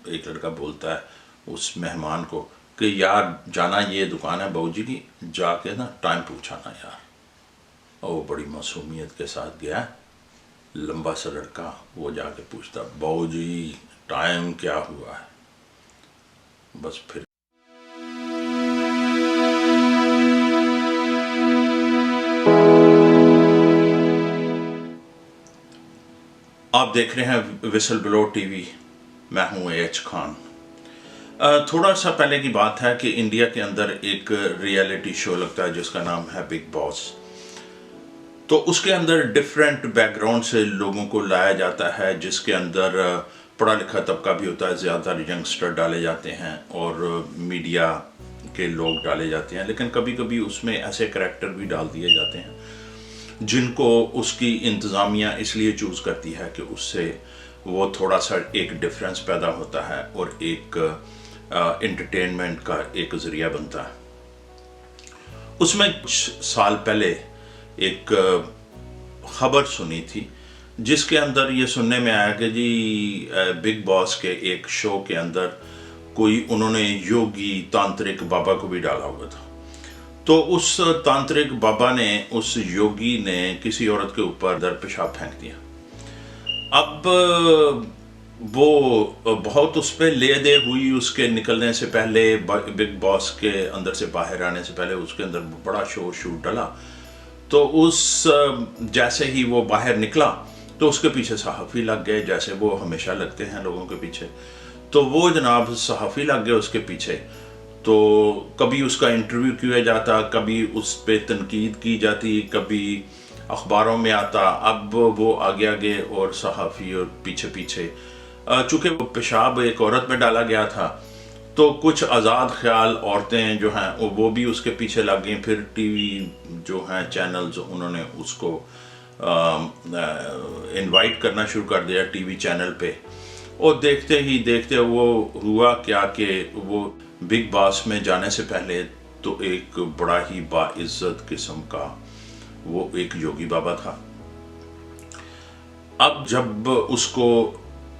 एक लड़का बोलता है उस मेहमान को कि यार जाना ये दुकान है बहू जी की, जाके ना टाइम पूछाना यार। और वो बड़ी मासूमियत के साथ गया, लंबा सा लड़का, वो जाके पूछता बहू जी टाइम क्या हुआ है। बस फिर आप देख रहे हैं विसल ब्लो टीवी, मैं हूं एच खान। थोड़ा सा पहले की बात है कि इंडिया के अंदर एक रियलिटी शो लगता है जिसका नाम है बिग बॉस। तो उसके अंदर डिफरेंट बैकग्राउंड से लोगों को लाया जाता है, जिसके अंदर पढ़ा लिखा तबका भी होता है, ज़्यादातर यंगस्टर डाले जाते हैं और मीडिया के लोग डाले जाते हैं। लेकिन कभी कभी उसमें ऐसे करैक्टर भी डाल दिए जाते हैं जिनको उसकी इंतज़ामिया इसलिए चूज़ करती है कि उससे वो थोड़ा सा एक डिफरेंस पैदा होता है और एक एंटरटेनमेंट का एक ज़रिया बनता है। उसमें कुछ साल पहले एक खबर सुनी थी जिसके अंदर ये सुनने में आया कि जी बिग बॉस के एक शो के अंदर कोई उन्होंने योगी तांत्रिक बाबा को भी डाला हुआ था। तो उस तांत्रिक बाबा ने, उस योगी ने किसी औरत के ऊपर दर पेशाब फेंक दिया। अब वो बहुत उस पर ले दे हुई, उसके निकलने से पहले, बिग बॉस के अंदर से बाहर आने से पहले उसके अंदर बड़ा शोर शूट डला। तो उस जैसे ही वो बाहर निकला तो उसके पीछे सहाफ़ी लग गए, जैसे वो हमेशा लगते हैं लोगों के पीछे। तो वो जनाब सहाफ़ी लग गए उसके पीछे। तो कभी उसका इंटरव्यू किया जाता, कभी उस पर तनकीद की जाती, कभी अखबारों में आता। अब वो आगे आगे और सहाफ़ी और पीछे पीछे। चूँकि वो पेशाब एक औरत में डाला गया था तो कुछ आज़ाद ख्याल औरतें जो हैं वो भी उसके पीछे लग गई। फिर टीवी जो हैं चैनल्स, उन्होंने उसको इनवाइट करना शुरू कर दिया टीवी चैनल पे। और देखते ही देखते वो हुआ क्या कि वो बिग बॉस में जाने से पहले तो एक बड़ा ही बाइज्जत किस्म का वो एक योगी बाबा था। अब जब उसको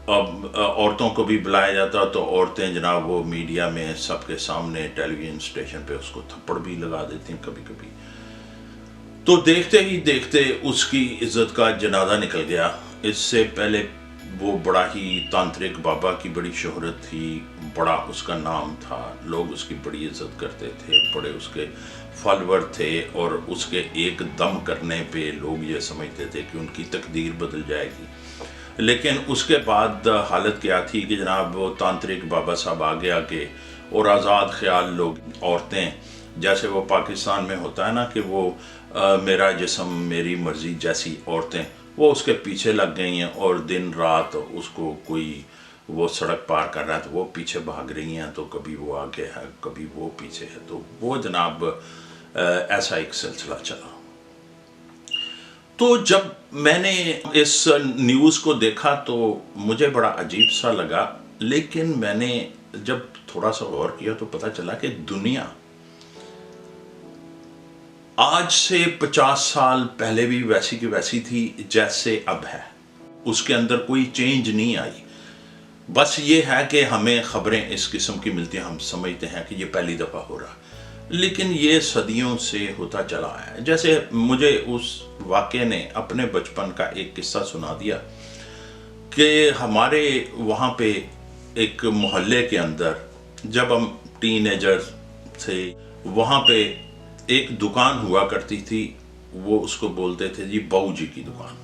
औरतों को भी बुलाया जाता तो औरतें जनाब वो मीडिया में सबके सामने टेलीविज़न स्टेशन पे उसको थप्पड़ भी लगा देती हैं कभी कभी। तो देखते ही देखते उसकी इज्जत का जनाजा निकल गया। इससे पहले वो बड़ा ही तांत्रिक बाबा की बड़ी शोहरत थी, बड़ा उसका नाम था, लोग उसकी बड़ी इज्जत करते थे, बड़े उसके फॉलोअर थे। और उसके एक दम करने पे लोग ये समझते थे कि उनकी तकदीर बदल जाएगी। लेकिन उसके बाद हालत क्या थी कि जनाब वो तांत्रिक बाबा साहब आगे आके और आज़ाद ख्याल लोग, औरतें, जैसे वो पाकिस्तान में होता है ना कि वो मेरा जिस्म मेरी मर्ज़ी जैसी औरतें, वो उसके पीछे लग गई हैं। और दिन रात उसको कोई वो सड़क पार कर रहा है तो वो पीछे भाग रही हैं, तो कभी वो आगे है कभी वो पीछे है। तो वो जनाब ऐसा एक सिलसिला चला। तो जब मैंने इस न्यूज़ को देखा तो मुझे बड़ा अजीब सा लगा। लेकिन मैंने जब थोड़ा सा गौर किया तो पता चला कि दुनिया आज से 50 साल पहले भी वैसी की वैसी थी जैसे अब है। उसके अंदर कोई चेंज नहीं आई। बस ये है कि हमें खबरें इस किस्म की मिलती हैं, हम समझते हैं कि ये पहली दफ़ा हो रहा है, लेकिन ये सदियों से होता चला है। जैसे मुझे उस वाक़े ने अपने बचपन का एक किस्सा सुना दिया कि हमारे वहाँ पे एक मोहल्ले के अंदर जब हम टीनेजर थे, वहाँ पे एक दुकान हुआ करती थी। वो उसको बोलते थे जी बहू जी की दुकान।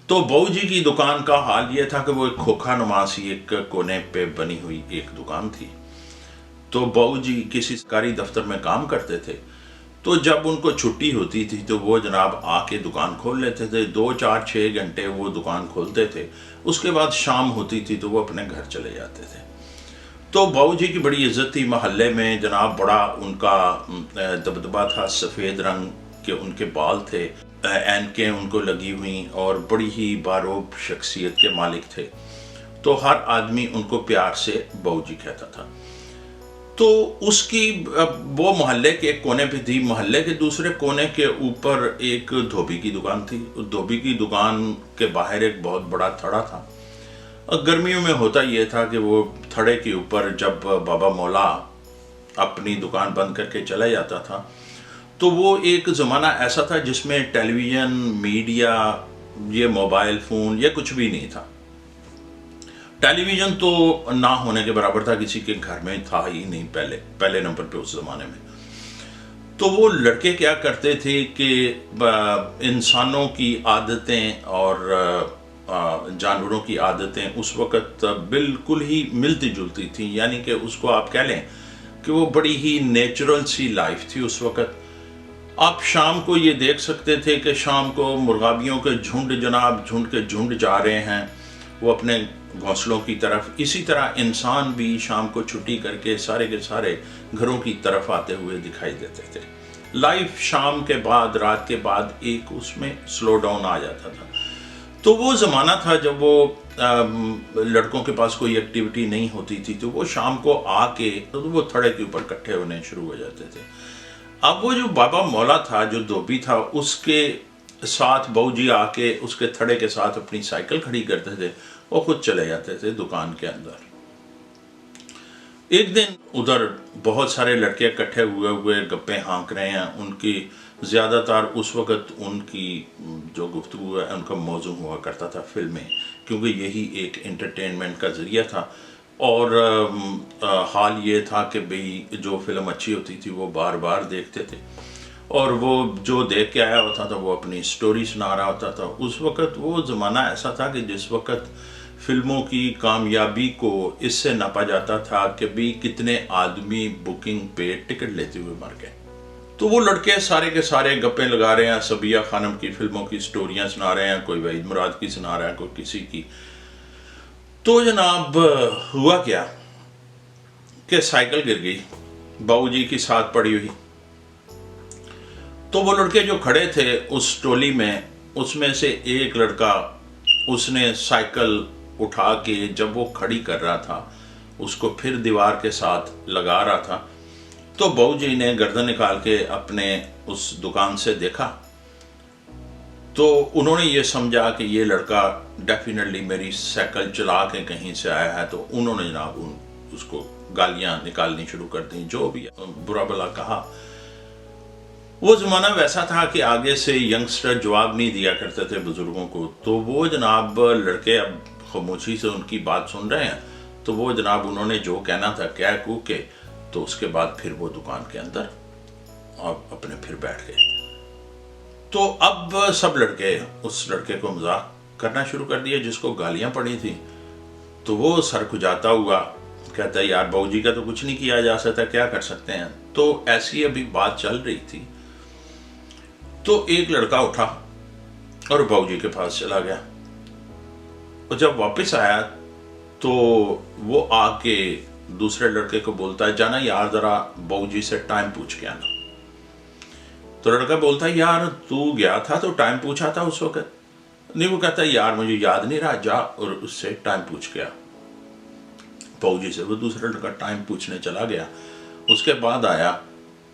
तो बहू जी की दुकान का हाल ये था कि वो एक खोखा नुमासी एक कोने पे बनी हुई एक दुकान थी। तो बहू जी किसी सरकारी दफ्तर में काम करते थे। तो जब उनको छुट्टी होती थी तो वो जनाब आके दुकान खोल लेते थे। 2, 4, 6 घंटे वो दुकान खोलते थे। उसके बाद शाम होती थी तो वो अपने घर चले जाते थे। तो बहू जी की बड़ी इज्जत थी मोहल्ले में जनाब। बड़ा उनका दबदबा था, सफ़ेद रंग के उनके बाल थे, ऐनकें उनको लगी हुई और बड़ी ही बारोब शख्सियत के मालिक थे। तो हर आदमी उनको प्यार से बहू जी कहता था। तो उसकी वो मोहल्ले के एक कोने पे थी। मोहल्ले के दूसरे कोने के ऊपर एक धोबी की दुकान थी। धोबी की दुकान के बाहर एक बहुत बड़ा थड़ा था। اور گرمیوں میں ہوتا یہ تھا کہ وہ تھڑے کے اوپر جب بابا مولا اپنی دکان بند کر کے چلا جاتا تھا تو وہ ایک زمانہ ایسا تھا جس میں ٹیلی ویژن، میڈیا، یہ موبائل فون یہ کچھ بھی نہیں تھا. ٹیلی ویژن تو نہ ہونے کے برابر تھا، کسی کے گھر میں تھا ہی نہیں پہلے نمبر پہ اس زمانے میں. تو وہ لڑکے کیا کرتے تھے کہ انسانوں کی عادتیں اور جانوروں کی عادتیں اس وقت بالکل ہی ملتی جلتی تھیں، یعنی کہ اس کو آپ کہہ لیں کہ وہ بڑی ہی نیچرل سی لائف تھی اس وقت. آپ شام کو یہ دیکھ سکتے تھے کہ شام کو مرغابیوں کے جھنڈ جا رہے ہیں وہ اپنے گھونسلوں کی طرف. اسی طرح انسان بھی شام کو چھٹی کر کے سارے کے سارے گھروں کی طرف آتے ہوئے دکھائی دیتے تھے. لائف شام کے بعد، رات کے بعد ایک اس میں سلو ڈاؤن آ جاتا تھا. تو وہ زمانہ تھا جب وہ لڑکوں کے پاس کوئی ایکٹیویٹی نہیں ہوتی تھی تو وہ شام کو آ کے تو وہ تھڑے کے اوپر اکٹھے ہونے شروع ہو جاتے تھے. اب وہ جو بابا مولا تھا، جو دھوبی تھا، اس کے ساتھ بہو جی آ کے اس کے تھڑے کے ساتھ اپنی سائیکل کھڑی کرتے تھے، وہ خود چلے جاتے تھے دکان کے اندر. ایک دن ادھر بہت سارے لڑکے اکٹھے ہوئے گپیں ہانک رہے ہیں. ان کی زیادہ تر اس وقت ان کی جو گفتگو ہے ان کا موضوع ہوا کرتا تھا فلمیں، کیونکہ یہی ایک انٹرٹینمنٹ کا ذریعہ تھا. اور حال یہ تھا کہ بھئی جو فلم اچھی ہوتی تھی وہ بار بار دیکھتے تھے، اور وہ جو دیکھ کے آیا ہوتا تھا وہ اپنی سٹوری سنا رہا ہوتا تھا. اس وقت وہ زمانہ ایسا تھا کہ جس وقت فلموں کی کامیابی کو اس سے ناپا جاتا تھا کہ بھی کتنے آدمی بکنگ پہ ٹکٹ لیتے ہوئے مر گئے. تو وہ لڑکے سارے کے سارے گپیں لگا رہے ہیں، صبیہ خانم کی فلموں کی سٹوریاں سنا رہے ہیں، کوئی وحید مراد کی سنا رہا ہے، کوئی کسی کی. تو جناب ہوا کیا کہ سائیکل گر گئی باؤ جی کی ساتھ پڑی ہوئی. تو وہ لڑکے جو کھڑے تھے اس ٹولی میں، اس میں سے ایک لڑکا اس نے سائیکل اٹھا کے جب وہ کھڑی کر رہا تھا اس کو پھر دیوار کے ساتھ لگا رہا تھا تو باؤ جی نے گردن نکال کے اپنے اس دکان سے دیکھا تو انہوں نے یہ سمجھا کہ یہ لڑکا ڈیفینیٹلی میری سائیکل چلا کے کہیں سے آیا ہے. تو انہوں نے جناب اس کو گالیاں نکالنی شروع کر دیں، جو بھی برا بلا کہا. وہ زمانہ ویسا تھا کہ آگے سے ینگسٹر جواب نہیں دیا کرتے تھے بزرگوں کو. تو وہ جناب لڑکے اب خاموشی سے ان کی بات سن رہے ہیں تو وہ جناب انہوں نے جو کہنا تھا کہہ کو کے تو اس کے بعد پھر وہ دکان کے اندر اور اپنے پھر بیٹھ گئے. تو اب سب لڑکے اس لڑکے کو مذاق کرنا شروع کر دیا جس کو گالیاں پڑی تھی. تو وہ سر کھجاتا ہوا کہتا ہے یار باؤ جی کا تو کچھ نہیں کیا جا سکتا، کیا کر سکتے ہیں. تو ایسی ابھی بات چل رہی تھی تو ایک لڑکا اٹھا اور باؤ جی کے پاس چلا گیا. اور جب واپس آیا تو وہ آ کے دوسرے لڑکے کو بولتا ہے جانا یار ذرا باؤ جی سے ٹائم پوچھ کے آنا. تو لڑکا بولتا ہے یار تو گیا تھا تو ٹائم پوچھا تھا اس وقت نہیں. وہ کہتا ہے یار مجھے یاد نہیں رہا، جا اور اس سے ٹائم پوچھ گیا باؤ جی سے. وہ دوسرا لڑکا ٹائم پوچھنے چلا گیا. اس کے بعد آیا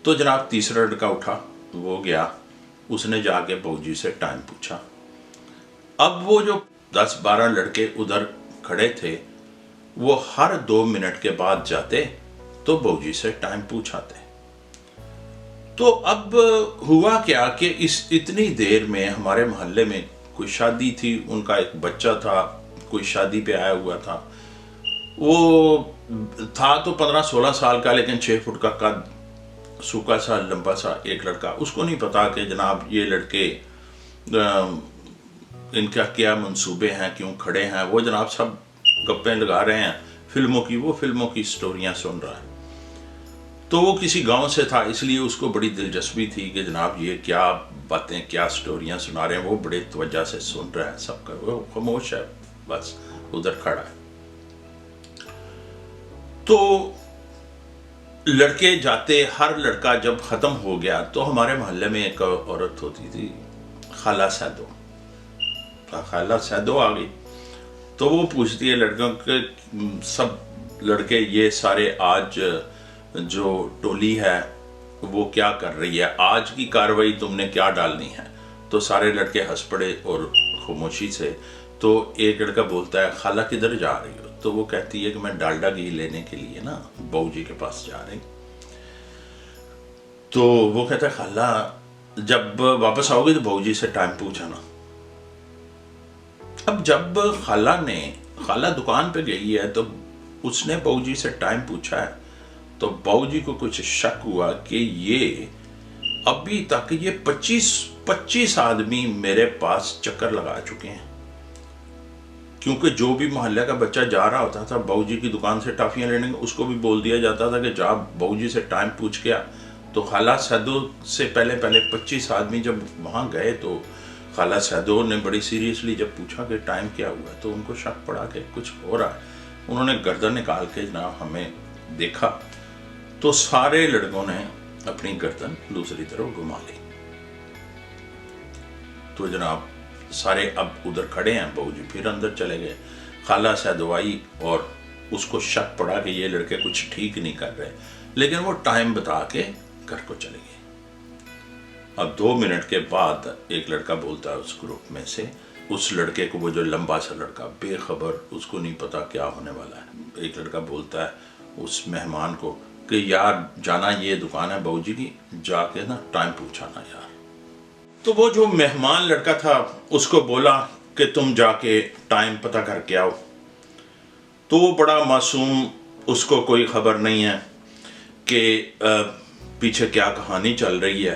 تو جناب تیسرا لڑکا اٹھا، وہ گیا، اس نے جا کے باؤ جی سے ٹائم پوچھا. اب وہ جو 10-12 لڑکے ادھر کھڑے تھے وہ ہر 2 منٹ کے بعد جاتے تو باؤ جی سے ٹائم پوچھاتے. تو اب ہوا کیا کہ اس اتنی دیر میں ہمارے محلے میں کوئی شادی تھی، ان کا ایک بچہ تھا، کوئی شادی پہ آیا ہوا تھا. وہ تھا تو 15-16 سال کا لیکن 6 فٹ کا قد، سوکھا سا لمبا سا ایک لڑکا. اس کو نہیں پتا کہ جناب یہ لڑکے ان کا کیا منصوبے ہیں، کیوں کھڑے ہیں. وہ جناب سب گپیں لگا رہے ہیں فلموں کی، وہ فلموں کی سٹوریاں سن رہا ہے. تو وہ کسی گاؤں سے تھا اس لیے اس کو بڑی دلچسپی تھی کہ جناب یہ کیا باتیں، کیا سٹوریاں سنا رہے ہیں. وہ بڑے توجہ سے سن رہا ہے سب کا، وہ خاموش ہے بس ادھر کھڑا ہے. تو لڑکے جاتے، ہر لڑکا جب ختم ہو گیا تو ہمارے محلے میں ایک عورت ہوتی تھی خالہ سیدو. خالہ سیدو آ گئی تو وہ پوچھتی ہے لڑکوں کے، سب لڑکے یہ سارے آج جو ٹولی ہے وہ کیا کر رہی ہے، آج کی کاروائی تم نے کیا ڈالنی ہے. تو سارے لڑکے ہنس پڑے اور خاموشی سے तो एक लड़का बोलता है खाला किधर जा रही हो, तो वो कहती है कि मैं डालडा घी लेने के लिए ना बहू जी के पास जा रही। तो वो कहता है खाला जब वापस आओगे तो बहू जी से टाइम पूछना। अब जब खाला दुकान पे गई है तो उसने बहू जी से टाइम पूछा है, तो बहू जी को कुछ शक हुआ कि ये अभी तक ये 25 आदमी मेरे पास चक्कर लगा चुके हैं, क्योंकि जो भी मोहल्ले का बच्चा जा रहा होता था बहू जी की दुकान से टॉफियां लेने, उसको भी बोल दिया जाता था कि जा बहू जी से टाइम पूछ के आ। तो खाला सैदो से पहले 25 आदमी जब वहां गए तो खाला सैदो ने बड़ी सीरियसली जब पूछा कि टाइम क्या हुआ, तो उनको शक पड़ा कि कुछ हो रहा है। उन्होंने गर्दन निकाल के ना हमें देखा, तो सारे लड़कों ने अपनी गर्दन दूसरी तरफ घुमा ली। तो जनाब सारे अब उधर खड़े हैं, बहू जी फिर अंदर चले गए। खाला सैदो आई और उसको शक पड़ा कि ये लड़के कुछ ठीक नहीं कर रहे, लेकिन वो टाइम बता के घर को चले गए। अब 2 मिनट के बाद एक लड़का बोलता है उस ग्रुप में से, उस लड़के को, वो जो लंबा सा लड़का बेखबर, उसको नहीं पता क्या होने वाला है, एक लड़का बोलता है उस मेहमान को कि यार जाना ये दुकान है बहू जी की, जाके ना टाइम पूछाना यार। तो वो जो मेहमान लड़का था उसको बोला कि तुम जाके टाइम पता करके आओ। तो वो बड़ा मासूम, उसको कोई खबर नहीं है कि पीछे क्या कहानी चल रही है,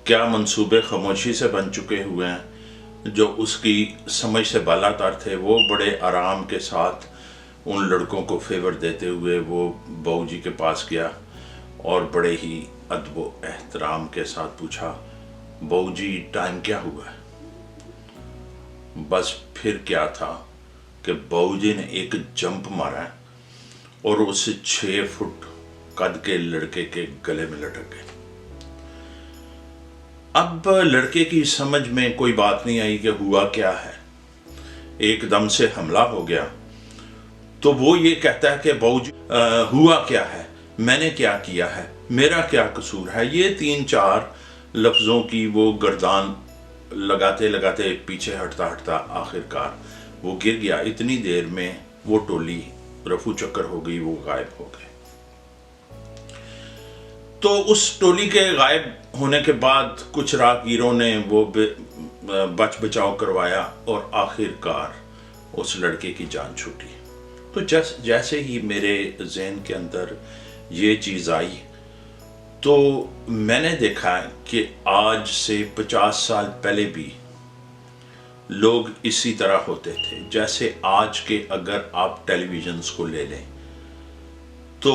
क्या मंसूबे खामोशी से बन चुके हुए हैं। जो उसकी समझ से बालातर थे वो बड़े आराम के साथ उन लड़कों को फेवर देते हुए वो बहू जी के पास गया और बड़े ही अदब व एहतराम के साथ पूछा, बहू जी टाइम क्या हुआ है। बस फिर क्या था कि बहू जी ने एक जंप मारा और उस 6 फुट कद के लड़के के गले में लटक गए। अब लड़के की समझ में कोई बात नहीं आई कि हुआ क्या है, एकदम से हमला हो गया। तो वो ये कहता है कि बहू जी हुआ क्या है, मैंने क्या किया है, मेरा क्या कसूर है। ये 3-4 लफ्जों की वो गर्दान लगाते लगाते पीछे हटता हटता आखिरकार वो गिर गया। इतनी देर में वो टोली रफू चक्कर हो गई, वो गायब हो गए। तो उस टोली के गायब होने के बाद कुछ राहगीरों ने वो बच बचाव करवाया और आखिरकार उस लड़के की जान छूटी। तो जैसे ही मेरे ज़हन के अंदर ये चीज़ आई तो मैंने देखा कि आज से 50 साल पहले भी लोग इसी तरह होते थे। जैसे आज के अगर आप टेलीविजन्स को ले लें तो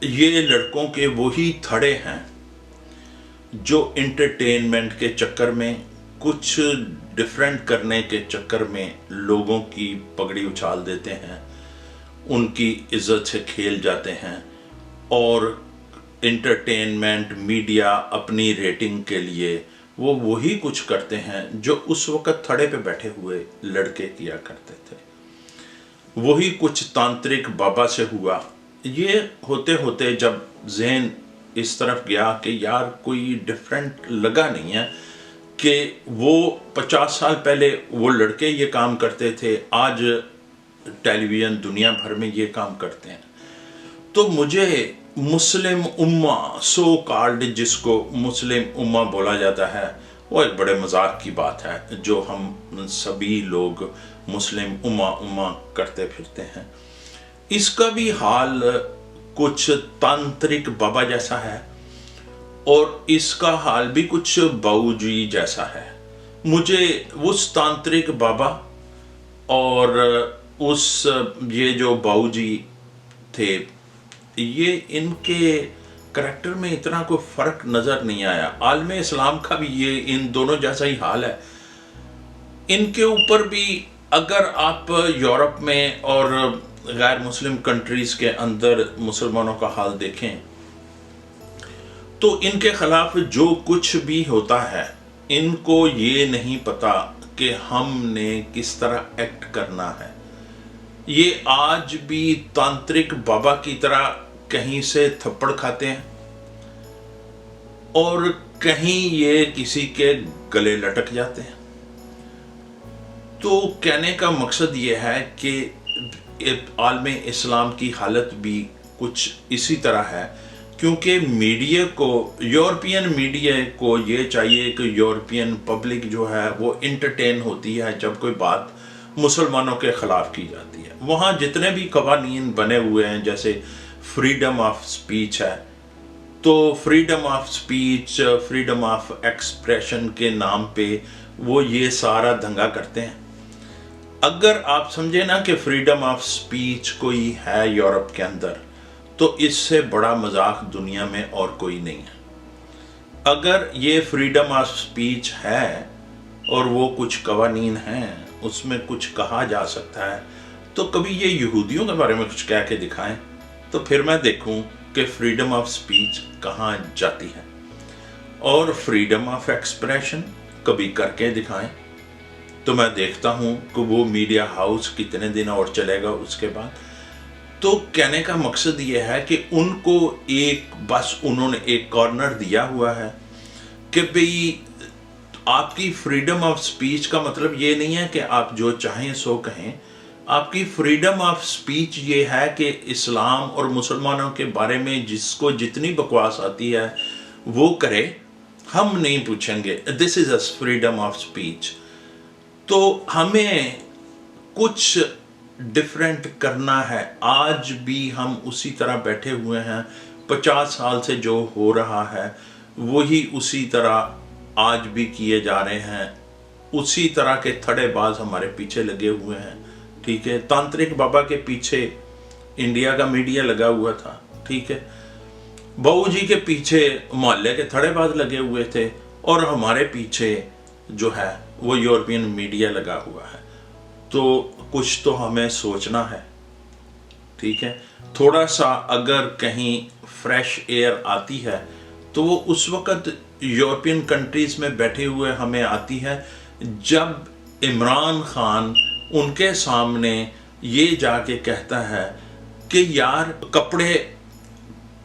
ये लड़कों के वही थड़े हैं जो एंटरटेनमेंट के चक्कर में, कुछ डिफरेंट करने के चक्कर में लोगों की पगड़ी उछाल देते हैं, उनकी इज्जत से खेल जाते हैं और एंटरटेनमेंट मीडिया अपनी रेटिंग के लिए वो वही कुछ करते हैं जो उस वक़्त थड़े पे बैठे हुए लड़के किया करते थे। वही कुछ तांत्रिक बाबा से हुआ। ये होते होते जब ज़हन इस तरफ गया कि यार कोई डिफरेंट लगा नहीं है कि वो 50 साल पहले वो लड़के ये काम करते थे, आज टेलीविज़न दुनिया भर में ये काम करते हैं। तो मुझे मुस्लिम उम्मा, सो कॉल्ड जिसको मुस्लिम उम्मा बोला जाता है, वो एक बड़े मजाक की बात है जो हम सभी लोग मुस्लिम उम्मा करते फिरते हैं। इसका भी हाल कुछ तांत्रिक बाबा जैसा है और इसका हाल भी कुछ बहू जी जैसा है। मुझे उस तांत्रिक बाबा और उस ये जो बहू जी थे, ये इनके करैक्टर में इतना कोई फ़र्क नज़र नहीं आया। आलमे इस्लाम का भी ये इन दोनों जैसा ही हाल है। इनके ऊपर भी अगर आप यूरोप में और गैर मुस्लिम कंट्रीज़ के अंदर मुसलमानों का हाल देखें तो इनके ख़िलाफ़ जो कुछ भी होता है, इनको ये नहीं पता कि हमने किस तरह एक्ट करना है। ये आज भी तांत्रिक बाबा की तरह कहीं से थप्पड़ खाते हैं और कहीं ये किसी के गले लटक जाते हैं। तो कहने का मकसद ये है कि आलम इस्लाम की हालत भी कुछ इसी तरह है, क्योंकि मीडिया को, यूरोपियन मीडिया को ये चाहिए कि यूरोपियन पब्लिक जो है वो इंटरटेन होती है जब कोई बात मुसलमानों के ख़िलाफ़ की जाती है। वहाँ जितने भी कवानीन बने हुए हैं, जैसे फ्रीडम ऑफ स्पीच है, तो freedom of speech, freedom of expression के नाम पे वो ये सारा दंगा करते हैं। अगर आप समझे ना कि फ्रीडम ऑफ स्पीच कोई है यूरोप के अंदर, तो इससे बड़ा मजाक दुनिया में और कोई नहीं है। अगर ये फ्रीडम ऑफ स्पीच है और वो कुछ कवानीन हैं, उसमें कुछ कहा जा सकता है, तो कभी ये यहूदियों के बारे में कुछ कह के दिखाएं, तो फिर मैं देखूं कि फ्रीडम ऑफ स्पीच कहाँ जाती है। और फ्रीडम ऑफ एक्सप्रेशन कभी करके दिखाएं, तो मैं देखता हूं कि वो मीडिया हाउस कितने दिन और चलेगा उसके बाद। तो कहने का मकसद ये है कि उनको बस उन्होंने एक कॉर्नर दिया हुआ है कि भाई आपकी फ्रीडम ऑफ स्पीच का मतलब ये नहीं है कि आप जो चाहें सो कहें। आपकी फ्रीडम ऑफ स्पीच ये है कि इस्लाम और मुसलमानों के बारे में जिसको जितनी बकवास आती है वो करे, हम नहीं पूछेंगे। This is a freedom of speech. तो हमें कुछ डिफरेंट करना है। आज भी हम उसी तरह बैठे हुए हैं, 50 साल से जो हो रहा है वही उसी तरह आज भी किए जा रहे हैं। उसी तरह के थड़ेबाज हमारे पीछे लगे हुए हैं, ठीक है। तांत्रिक बाबा के पीछे इंडिया का मीडिया लगा हुआ था, ठीक है। बहू जी के पीछे मोहल्ले के थड़ेबाज लगे हुए थे, और हमारे पीछे जो है वो यूरोपियन मीडिया लगा हुआ है। तो कुछ तो हमें सोचना है, ठीक है। थोड़ा सा अगर कहीं फ्रेश एयर आती है तो वो उस वक़्त यूरोपियन कंट्रीज़ में बैठे हुए हमें आती है जब इमरान खान उनके सामने ये जाके कहता है कि यार कपड़े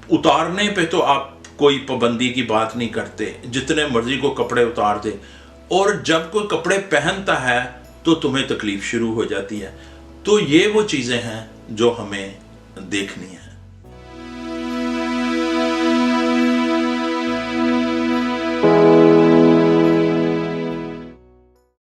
उतारने पे तो आप कोई पाबंदी की बात नहीं करते, जितने मर्जी को कपड़े उतार दे, और जब कोई कपड़े पहनता है तो तुम्हें तकलीफ शुरू हो जाती है। तो ये वो चीज़ें हैं जो हमें देखनी है।